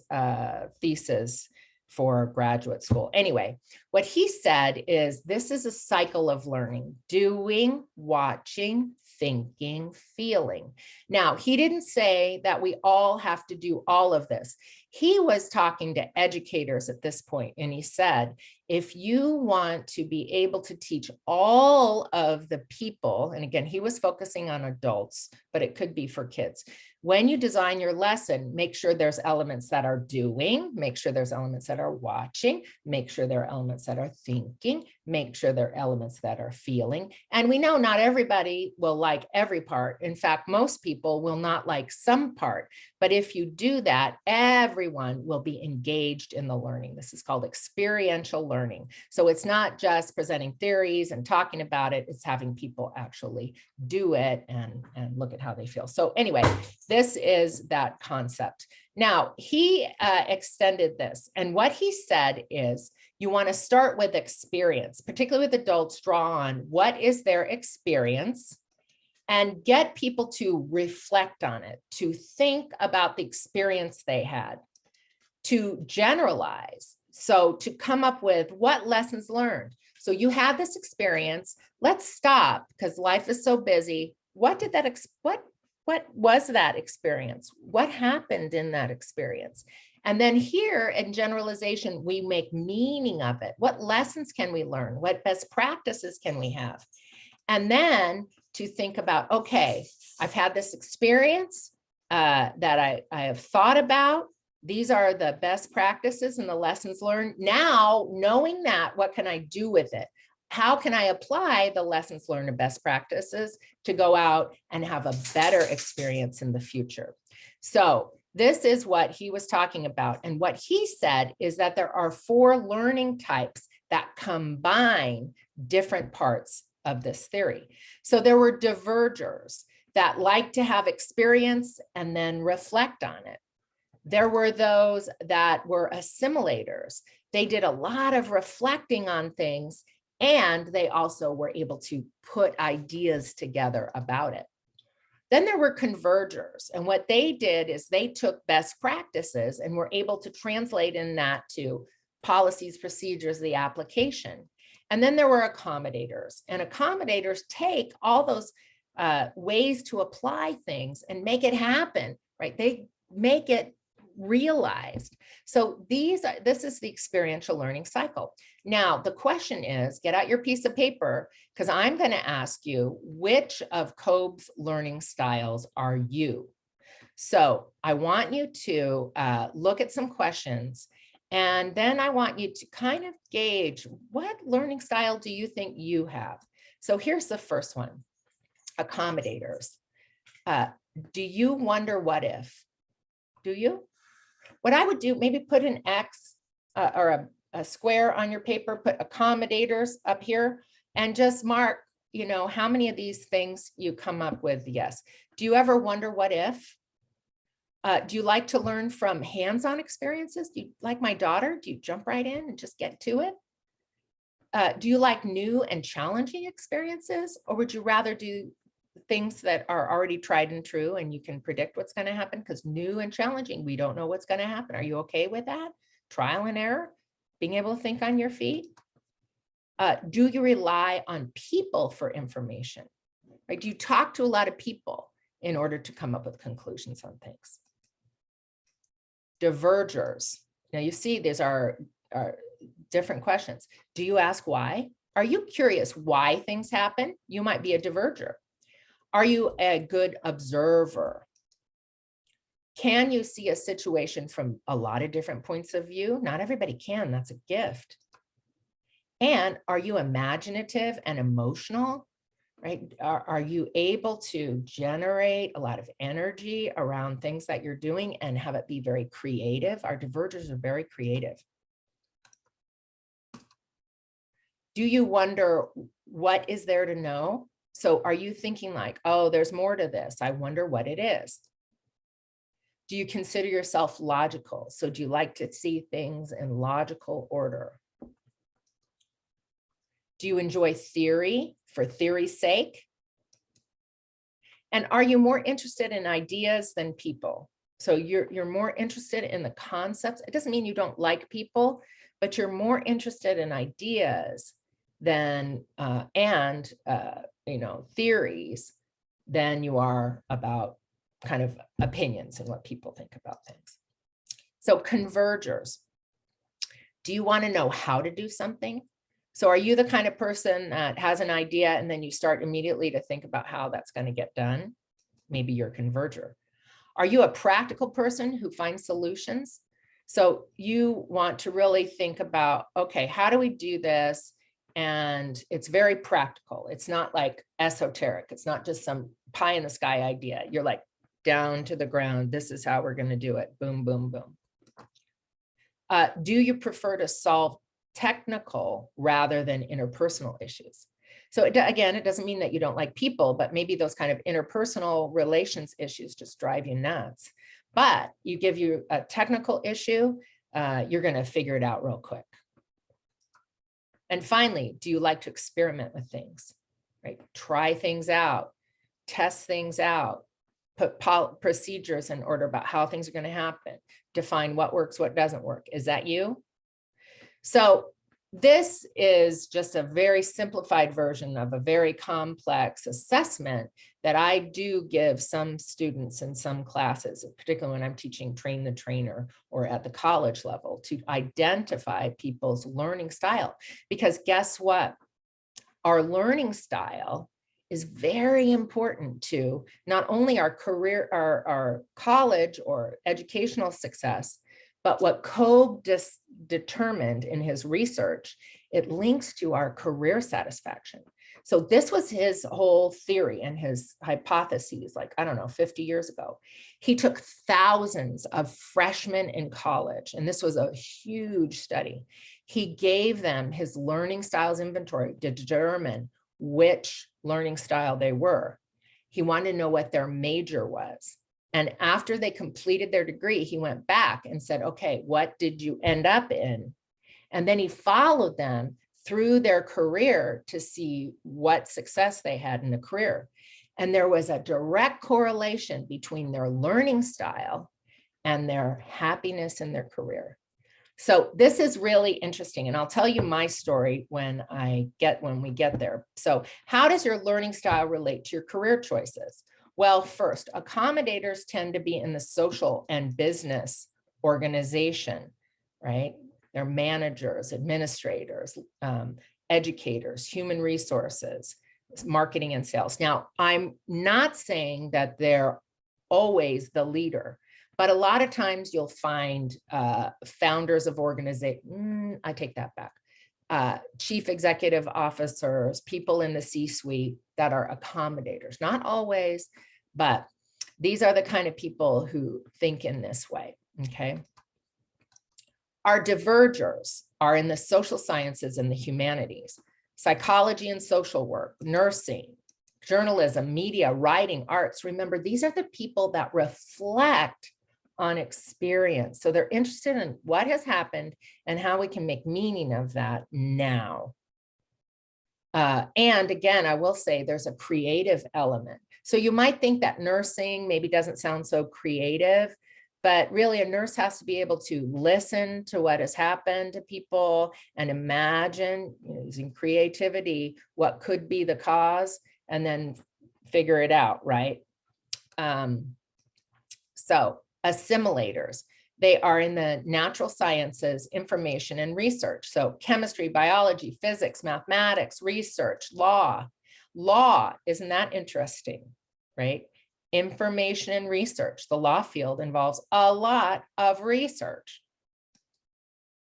thesis for graduate school. Anyway, what he said is this is a cycle of learning: doing, watching, thinking, feeling. Now, he didn't say that we all have to do all of this. He was talking to educators at this point, and he said, if you want to be able to teach all of the people, and again, he was focusing on adults, but it could be for kids. When you design your lesson, make sure there's elements that are doing, make sure there's elements that are watching, make sure there are elements that are thinking, make sure there are elements that are feeling. And we know not everybody will like every part. In fact, most people will not like some part. But if you do that, everyone will be engaged in the learning. This is called experiential learning. So it's not just presenting theories and talking about it, it's having people actually do it and look at how they feel. So anyway, this is that concept. Now, he extended this, and what he said is you want to start with experience, particularly with adults. Draw on what is their experience and get people to reflect on it, to think about the experience they had, to generalize. So to come up with what lessons learned. So you had this experience. Let's stop because life is so busy. What was that experience? What happened in that experience? And then here in generalization, we make meaning of it. What lessons can we learn? What best practices can we have? And then to think about, okay, I've had this experience that I have thought about. These are the best practices and the lessons learned. Now, knowing that, what can I do with it? How can I apply the lessons learned and best practices to go out and have a better experience in the future? So this is what he was talking about. And what he said is that there are 4 learning types that combine different parts of this theory. So there were divergers that like to have experience and then reflect on it. There were those that were assimilators. They did a lot of reflecting on things, and they also were able to put ideas together about it. Then there were convergers, and what they did is they took best practices and were able to translate in that to policies, procedures, the application. And then there were accommodators, and accommodators take all those ways to apply things and make it happen, right? They make it realized. So this is the experiential learning cycle. Now, the question is, get out your piece of paper, because I'm going to ask you, which of Kolb's learning styles are you? So I want you to look at some questions, and then I want you to kind of gauge, what learning style do you think you have? So here's the first one, accommodators. Do you wonder what if? Do you? What I would do, maybe put an X or a square on your paper, put accommodators up here, and just mark, how many of these things you come up with. Yes. Do you ever wonder what if? Do you like to learn from hands-on experiences? Do you, like my daughter, do you jump right in and just get to it? Do you like new and challenging experiences, or would you rather do things that are already tried and true and you can predict what's going to happen? Because new and challenging, we don't know what's going to happen. Are you okay with that? Trial and error, being able to think on your feet. Do you rely on people for information? Right? Do you talk to a lot of people in order to come up with conclusions on things? Divergers. Now you see these are different questions. Do you ask why? Are you curious why things happen? You might be a diverger. Are you a good observer? Can you see a situation from a lot of different points of view? Not everybody can, that's a gift. And are you imaginative and emotional, right? Are you able to generate a lot of energy around things that you're doing and have it be very creative? Our divergers are very creative. Do you wonder what is there to know? So are you thinking like, oh, there's more to this, I wonder what it is? Do you consider yourself logical? So do you like to see things in logical order? Do you enjoy theory for theory's sake? And are you more interested in ideas than people? So you're more interested in the concepts. It doesn't mean you don't like people, but you're more interested in ideas than theories than you are about kind of opinions and what people think about things. So convergers. Do you want to know how to do something? So are you the kind of person that has an idea and then you start immediately to think about how that's going to get done? Maybe you're a converger. Are you a practical person who finds solutions? So you want to really think about, okay, how do we do this? And it's very practical. It's not like esoteric. It's not just some pie in the sky idea. You're like down to the ground. This is how we're going to do it. Boom, boom, boom. Do you prefer to solve technical rather than interpersonal issues? So again, it doesn't mean that you don't like people, but maybe those kind of interpersonal relations issues just drive you nuts. But you give you a technical issue, you're going to figure it out real quick. And finally, do you like to experiment with things, right? Try things out, test things out, put procedures in order about how things are going to happen, define what works, what doesn't work. Is that you? So this is just a very simplified version of a very complex assessment that I do give some students in some classes, particularly when I'm teaching train the trainer or at the college level, to identify people's learning style. Because guess what? Our learning style is very important to not only our career, our college or educational success, but what Kolb determined in his research, it links to our career satisfaction. So this was his whole theory and his hypotheses, like, I don't know, 50 years ago. He took thousands of freshmen in college, and this was a huge study. He gave them his learning styles inventory to determine which learning style they were. He wanted to know what their major was. And after they completed their degree, he went back and said, okay, what did you end up in? And then he followed them through their career to see what success they had in the career. And there was a direct correlation between their learning style and their happiness in their career. So this is really interesting. And I'll tell you my story when we get there. So how does your learning style relate to your career choices? Well, first, accommodators tend to be in the social and business organization, right? They're managers, administrators, educators, human resources, marketing and sales. Now, I'm not saying that they're always the leader, but a lot of times you'll find founders of organizations, I take that back, chief executive officers, people in the C-suite that are accommodators. Not always, but these are the kind of people who think in this way, okay? Our divergers are in the social sciences and the humanities, psychology and social work, nursing, journalism, media, writing, arts. Remember, these are the people that reflect on experience. So they're interested in what has happened and how we can make meaning of that now. And again, I will say there's a creative element. So you might think that nursing maybe doesn't sound so creative, but really a nurse has to be able to listen to what has happened to people and imagine, using creativity, what could be the cause, and then figure it out, right? So assimilators, they are in the natural sciences, information and research. So chemistry, biology, physics, mathematics, research, law. Law, isn't that interesting, right? Information and research. The law field involves a lot of research.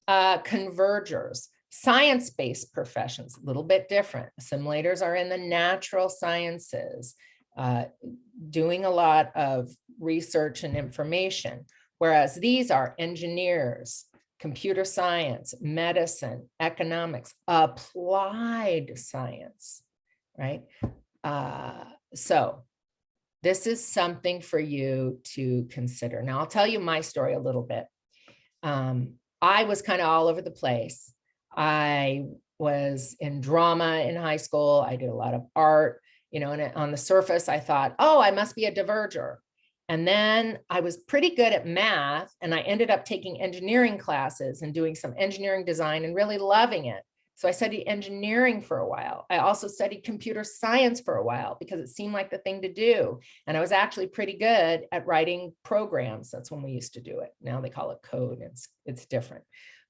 Convergers, science-based professions, a little bit different. Assimilators are in the natural sciences, doing a lot of research and information, whereas these are engineers, computer science, medicine, economics, applied science, right? So this is something for you to consider. Now, I'll tell you my story a little bit. I was kind of all over the place. I was in drama in high school. I did a lot of art, and on the surface, I thought, oh, I must be a diverger. And then I was pretty good at math, and I ended up taking engineering classes and doing some engineering design and really loving it. So I studied engineering for a while. I also studied computer science for a while because it seemed like the thing to do. And I was actually pretty good at writing programs. That's when we used to do it. Now they call it code. It's different,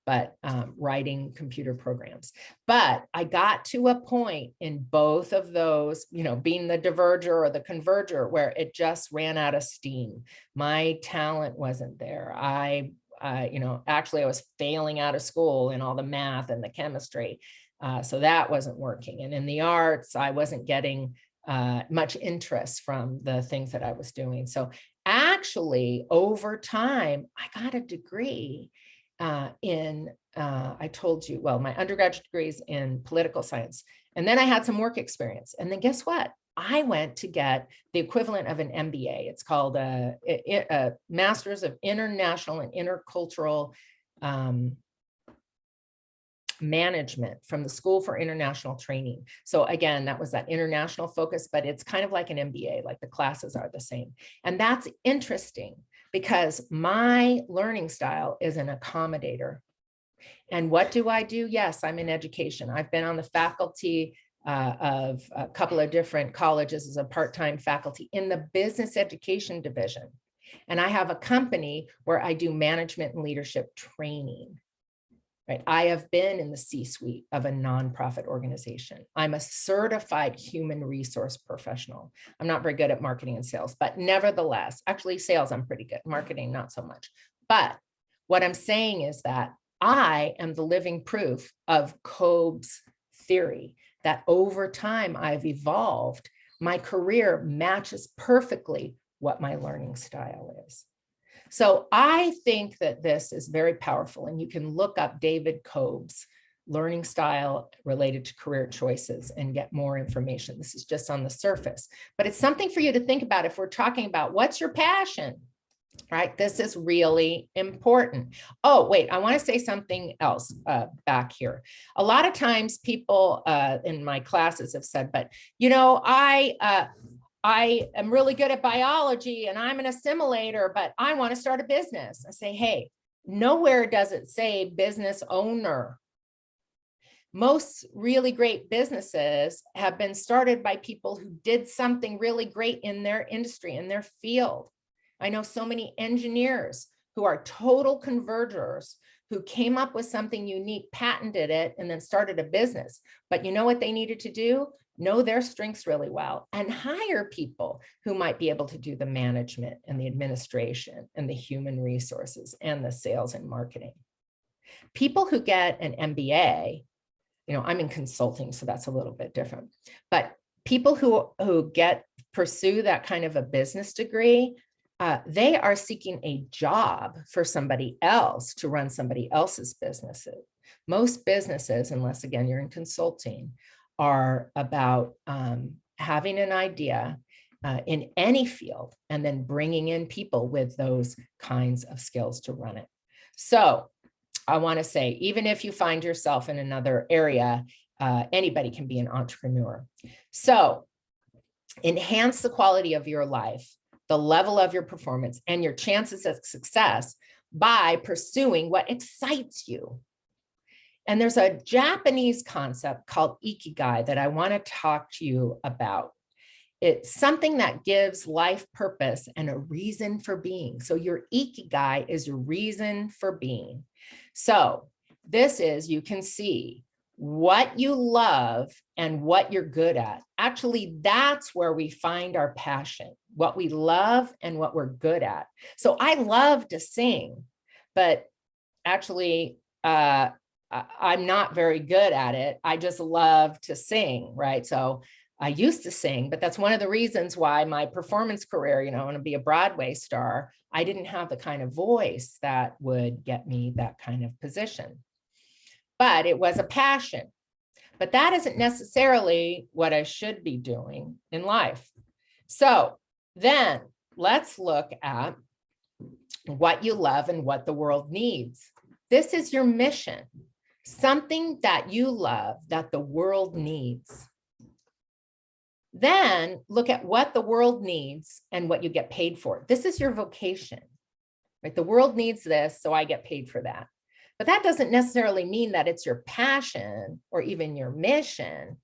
but writing computer programs. But I got to a point in both of those, being the diverger or the converger, where it just ran out of steam. My talent wasn't there. Actually I was failing out of school in all the math and the chemistry. So that wasn't working. And in the arts, I wasn't getting much interest from the things that I was doing. So actually over time, I got a degree I told you, well, my undergraduate degree is in political science. And then I had some work experience. And then guess what? I went to get the equivalent of an MBA. It's called a Master's of International and Intercultural Management from the School for International Training. So again, that was that international focus, but it's kind of like an MBA, like the classes are the same. And that's interesting because my learning style is an accommodator. And what do I do? Yes, I'm in education. I've been on the faculty of a couple of different colleges as a part-time faculty in the business education division. And I have a company where I do management and leadership training. Right? I have been in the C-suite of a nonprofit organization. I'm a certified human resource professional. I'm not very good at marketing and sales, but nevertheless, actually sales, I'm pretty good. Marketing, not so much. But what I'm saying is that I am the living proof of Kolb's theory that over time I've evolved. My career matches perfectly what my learning style is. So I think that this is very powerful, and you can look up David Kolb's learning style related to career choices and get more information. This is just on the surface, but it's something for you to think about if we're talking about what's your passion? right? This is really important. Oh, wait, I want to say something else back here. A lot of times people in my classes have said, but I am really good at biology and I'm an assimilator, but I want to start a business. I say, hey, nowhere does it say business owner. Most really great businesses have been started by people who did something really great in their industry, in their field. I know so many engineers who are total convergers who came up with something unique, patented it, and then started a business. But you know what they needed to do? Know their strengths really well and hire people who might be able to do the management and the administration and the human resources and the sales and marketing. People who get an MBA, I'm in consulting, so that's a little bit different. But people who pursue that kind of a business degree, they are seeking a job for somebody else to run somebody else's businesses. Most businesses, unless again you're in consulting, are about having an idea in any field and then bringing in people with those kinds of skills to run it. So I want to say, even if you find yourself in another area, anybody can be an entrepreneur. So enhance the quality of your life, the level of your performance, and your chances of success by pursuing what excites you. And there's a Japanese concept called Ikigai that I want to talk to you about. It's something that gives life purpose and a reason for being. So your Ikigai is your reason for being. So this is, you can see what you love and what you're good at. Actually, that's where we find our passion, what we love and what we're good at. So I love to sing, but actually, I'm not very good at it. I just love to sing, right? So I used to sing, but that's one of the reasons why my performance career, I want to be a Broadway star, I didn't have the kind of voice that would get me that kind of position. But it was a passion. But that isn't necessarily what I should be doing in life. So then let's look at what you love and what the world needs. This is your mission, something that you love that the world needs. Then look at what the world needs and what you get paid for. This is your vocation, right? The world needs this, so I get paid for that. But that doesn't necessarily mean that it's your passion or even your mission.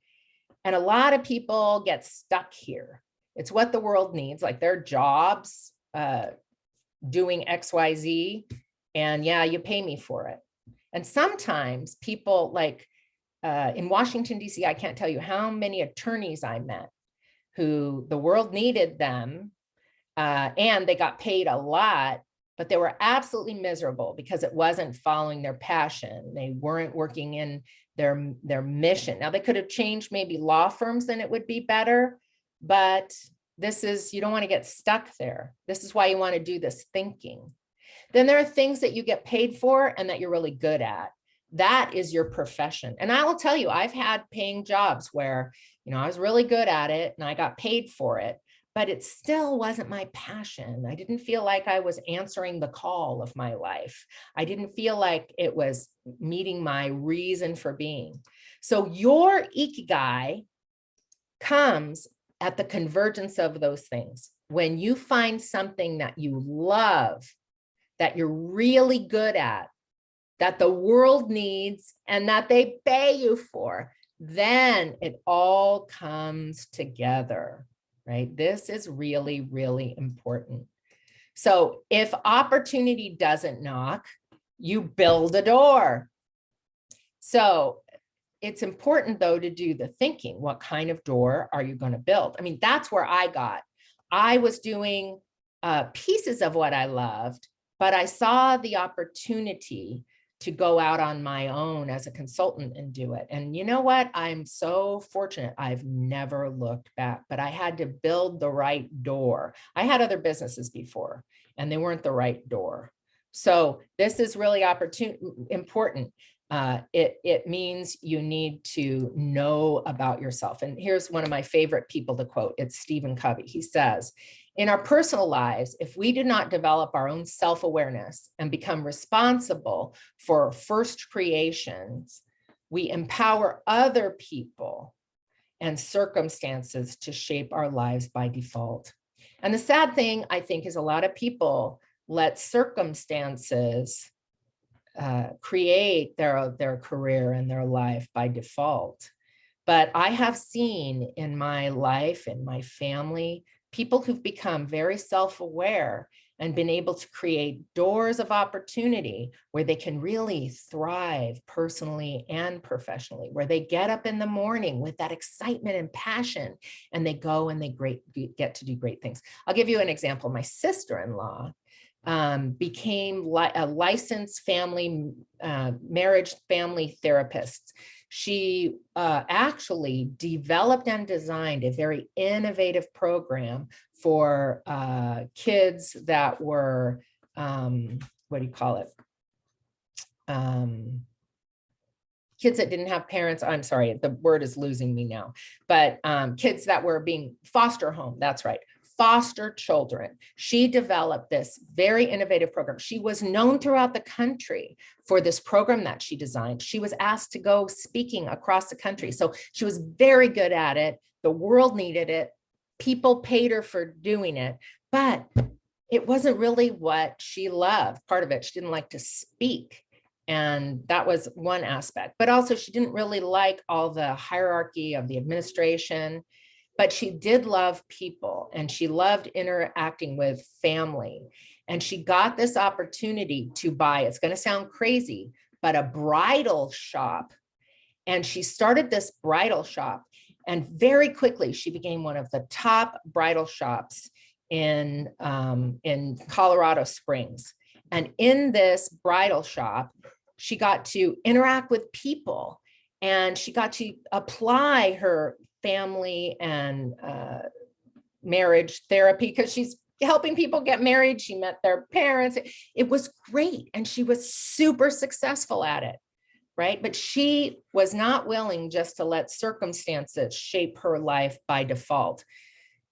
And a lot of people get stuck here. It's what the world needs, like their jobs, doing XYZ, and yeah, you pay me for it. And sometimes people like in Washington, DC, I can't tell you how many attorneys I met who the world needed them and they got paid a lot, but they were absolutely miserable because it wasn't following their passion. They weren't working in their mission. Now they could have changed maybe law firms and it would be better, but this is, you don't want to get stuck there. This is why you want to do this thinking. Then there are things that you get paid for and that you're really good at. That is your profession. And I will tell you, I've had paying jobs where, I was really good at it and I got paid for it, but it still wasn't my passion. I didn't feel like I was answering the call of my life. I didn't feel like it was meeting my reason for being. So your Ikigai comes at the convergence of those things. When you find something that you love, that you're really good at, that the world needs and that they pay you for, then it all comes together, right? This is really, really important. So if opportunity doesn't knock, you build a door. So it's important though to do the thinking. What kind of door are you going to build? I mean, that's where I got. I was doing pieces of what I loved, but I saw the opportunity to go out on my own as a consultant and do it. And you know what? I'm so fortunate. I've never looked back, but I had to build the right door. I had other businesses before and they weren't the right door. So this is really important. It means you need to know about yourself. And here's one of my favorite people to quote. It's Stephen Covey. He says, In our personal lives, if we do not develop our own self-awareness and become responsible for first creations, we empower other people and circumstances to shape our lives by default. And the sad thing, I think, is a lot of people let circumstances create their career and their life by default. But I have seen in my life, in my family, people who've become very self-aware and been able to create doors of opportunity where they can really thrive personally and professionally, where they get up in the morning with that excitement and passion, and they go and they get to do great things. I'll give you an example. My sister-in-law became a licensed marriage family therapist. She actually developed and designed a very innovative program for kids that were, what do you call it? Kids that didn't have parents. I'm sorry, the word is losing me now, but kids that were being foster home, that's right. Foster children. She developed this very innovative program. She was known throughout the country for this program that she designed. She was asked to go speaking across the country. So she was very good at it. The world needed it. People paid her for doing it, but it wasn't really what she loved. Part of it, she didn't like to speak. And that was one aspect, but also she didn't really like all the hierarchy of the administration. But she did love people and she loved interacting with family. And she got this opportunity to buy, it's going to sound crazy, but a bridal shop. And she started this bridal shop. And very quickly, she became one of the top bridal shops in Colorado Springs. And in this bridal shop, she got to interact with people and she got to apply her family and marriage therapy because she's helping people get married. She met their parents. It was great. And she was super successful at it, right? But she was not willing just to let circumstances shape her life by default.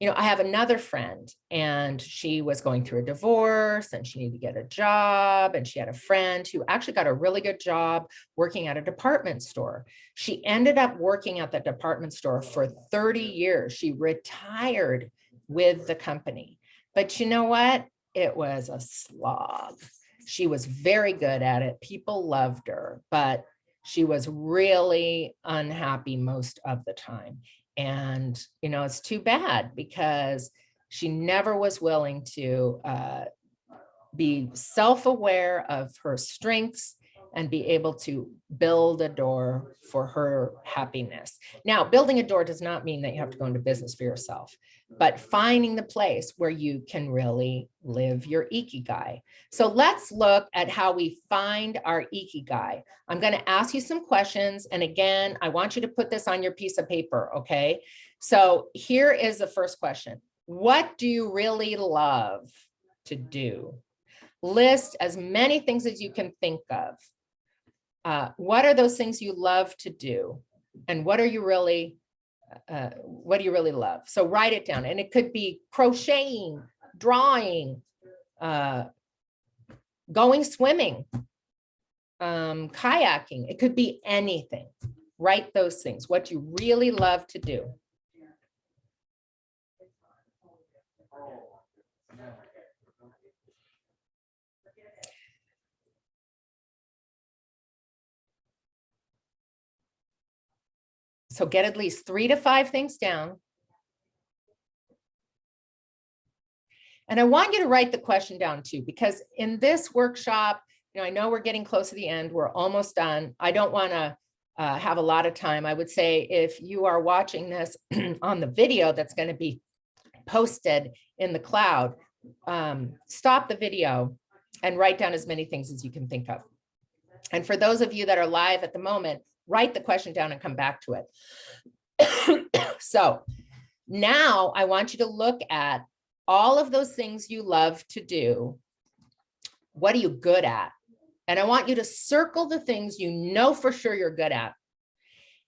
You know, I have another friend and she was going through a divorce and she needed to get a job. And she had a friend who actually got a really good job working at a department store. She ended up working at the department store for 30 years. She retired with the company. But you know what? It was a slog. She was very good at it. People loved her, but she was really unhappy most of the time. And, you know, it's too bad because she never was willing to be self-aware of her strengths and be able to build a door for her happiness. Now, building a door does not mean that you have to go into business for yourself, but finding the place where you can really live your Ikigai. So let's look at how we find our Ikigai. I'm going to ask you some questions. And again, I want you to put this on your piece of paper, okay? So here is the first question. What do you really love to do? List as many things as you can think of. What are those things you love to do? And what do you really love? So write it down. And it could be crocheting, drawing, going swimming, kayaking. It could be anything. Write those things, what you really love to do. So get at least 3 to 5 things down. And I want you to write the question down too, because in this workshop, you know, I know we're getting close to the end. We're almost done. I don't want to have a lot of time. I would say if you are watching this on the video that's going to be posted in the cloud, stop the video and write down as many things as you can think of. And for those of you that are live at the moment, write the question down and come back to it. So now I want you to look at all of those things you love to do. What are you good at? And I want you to circle the things you know for sure you're good at.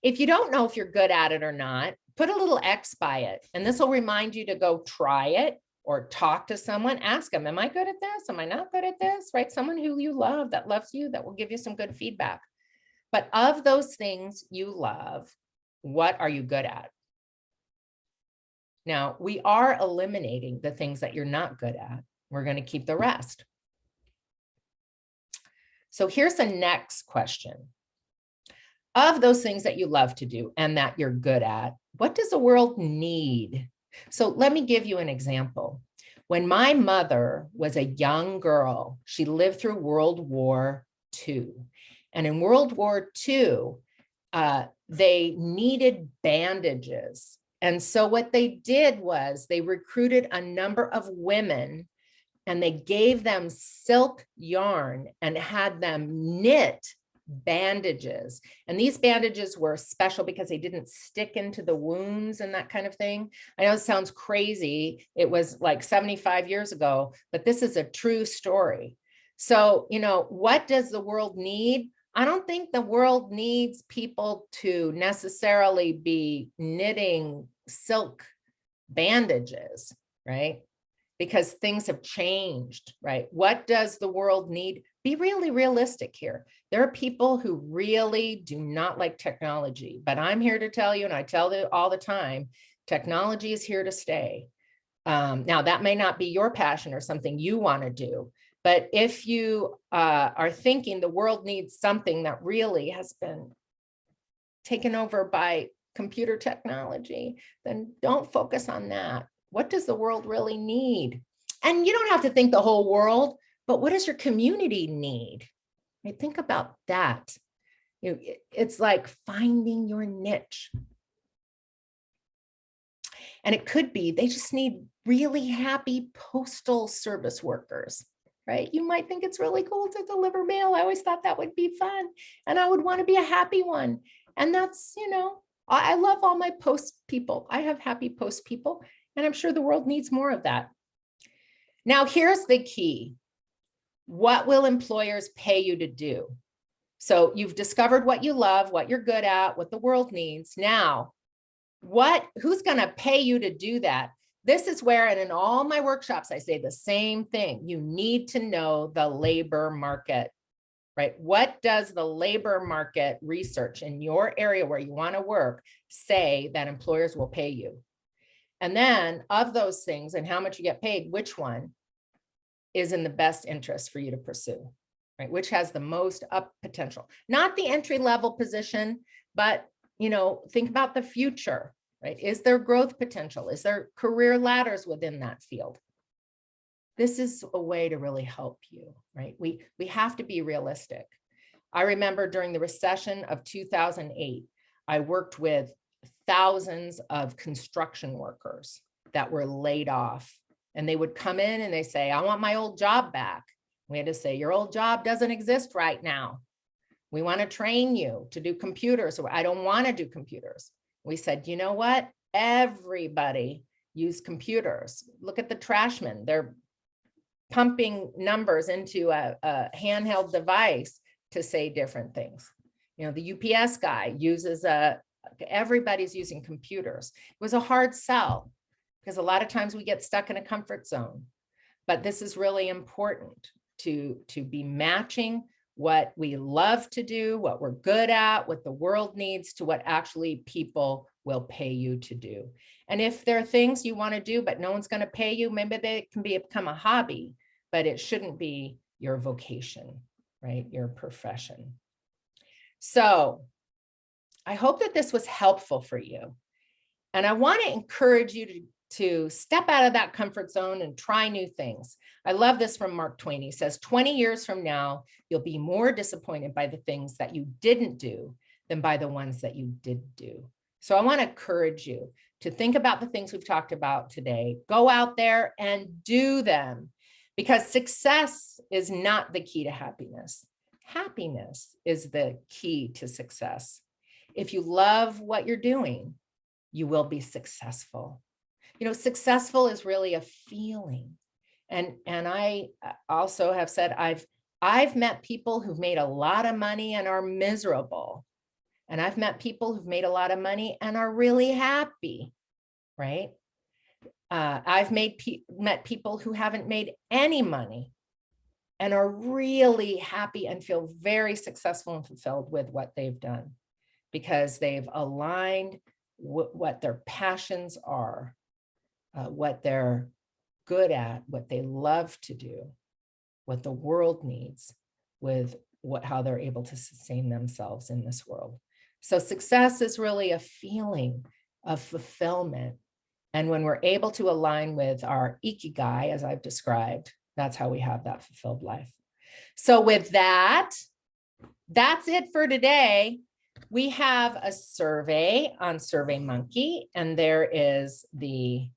If you don't know if you're good at it or not, put a little X by it. And this will remind you to go try it or talk to someone, ask them, am I good at this? Am I not good at this? Right? Someone who you love, that loves you, that will give you some good feedback. But of those things you love, what are you good at? Now, we are eliminating the things that you're not good at. We're going to keep the rest. So here's the next question. Of those things that you love to do and that you're good at, what does the world need? So let me give you an example. When my mother was a young girl, she lived through World War II. And in World War II, they needed bandages. And so what they did was they recruited a number of women and they gave them silk yarn and had them knit bandages. And these bandages were special because they didn't stick into the wounds and that kind of thing. I know it sounds crazy. It was like 75 years ago, but this is a true story. So, you know, what does the world need? I don't think the world needs people to necessarily be knitting silk bandages, right? Because things have changed, right? What does the world need? Be really realistic here. There are people who really do not like technology, but I'm here to tell you, and I tell them all the time, technology is here to stay. Now, that may not be your passion or something you want to do, but if you are thinking the world needs something that really has been taken over by computer technology, then don't focus on that. What does the world really need? And you don't have to think the whole world, but what does your community need? Right? Think about that. You know, it's like finding your niche. And it could be they just need really happy postal service workers, right? You might think it's really cool to deliver mail. I always thought that would be fun and I would want to be a happy one. And that's, you know, I love all my post people. I have happy post people, and I'm sure the world needs more of that. Now, here's the key. What will employers pay you to do? So you've discovered what you love, what you're good at, what the world needs. Now, who's going to pay you to do that? This is where, and in all my workshops, I say the same thing. You need to know the labor market, right? What does the labor market research in your area where you want to work say that employers will pay you? And then of those things and how much you get paid, which one is in the best interest for you to pursue, right? Which has the most up potential, not the entry level position, but, you know, think about the future, right? Is there growth potential? Is there career ladders within that field? This is a way to really help you, right? We have to be realistic. I remember during the recession of 2008, I worked with thousands of construction workers that were laid off. And they would come in and they say, I want my old job back. We had to say, your old job doesn't exist right now. We want to train you to do computers. Or I don't want to do computers. We said, you know what? Everybody use computers. Look at the trashmen. They're pumping numbers into a handheld device to say different things. You know, the UPS guy uses everybody's using computers. It was a hard sell because a lot of times we get stuck in a comfort zone, but this is really important to be matching what we love to do, what we're good at, what the world needs to what actually people will pay you to do. And if there are things you want to do, but no one's going to pay you, maybe they can become a hobby, but it shouldn't be your vocation, right? Your profession. So I hope that this was helpful for you. And I want to encourage you to step out of that comfort zone and try new things. I love this from Mark Twain. He says, 20 years from now, you'll be more disappointed by the things that you didn't do than by the ones that you did do. So I want to encourage you to think about the things we've talked about today. Go out there and do them, because success is not the key to happiness. Happiness is the key to success. If you love what you're doing, you will be successful. You know, successful is really a feeling. And I also have said, I've met people who've made a lot of money and are miserable. And I've met people who've made a lot of money and are really happy, right? I've met people who haven't made any money and are really happy and feel very successful and fulfilled with what they've done because they've aligned what their passions are, what they're good at, what they love to do, what the world needs with how they're able to sustain themselves in this world. So success is really a feeling of fulfillment. And when we're able to align with our Ikigai, as I've described, that's how we have that fulfilled life. So with that, that's it for today. We have a survey on SurveyMonkey, and there is the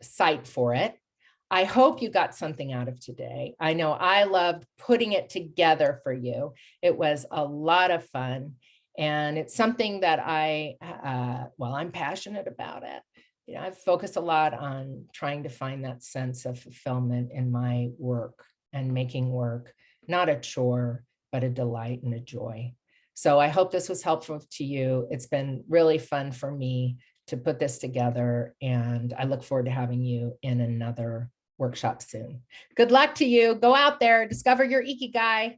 site for it. I hope you got something out of today. I know I loved putting it together for you. It was a lot of fun. And it's something that I'm passionate about it. You know, I've focused a lot on trying to find that sense of fulfillment in my work and making work not a chore, but a delight and a joy. So I hope this was helpful to you. It's been really fun for me to put this together, and I look forward to having you in another workshop soon. Good luck to you. Go out there, discover your Ikigai.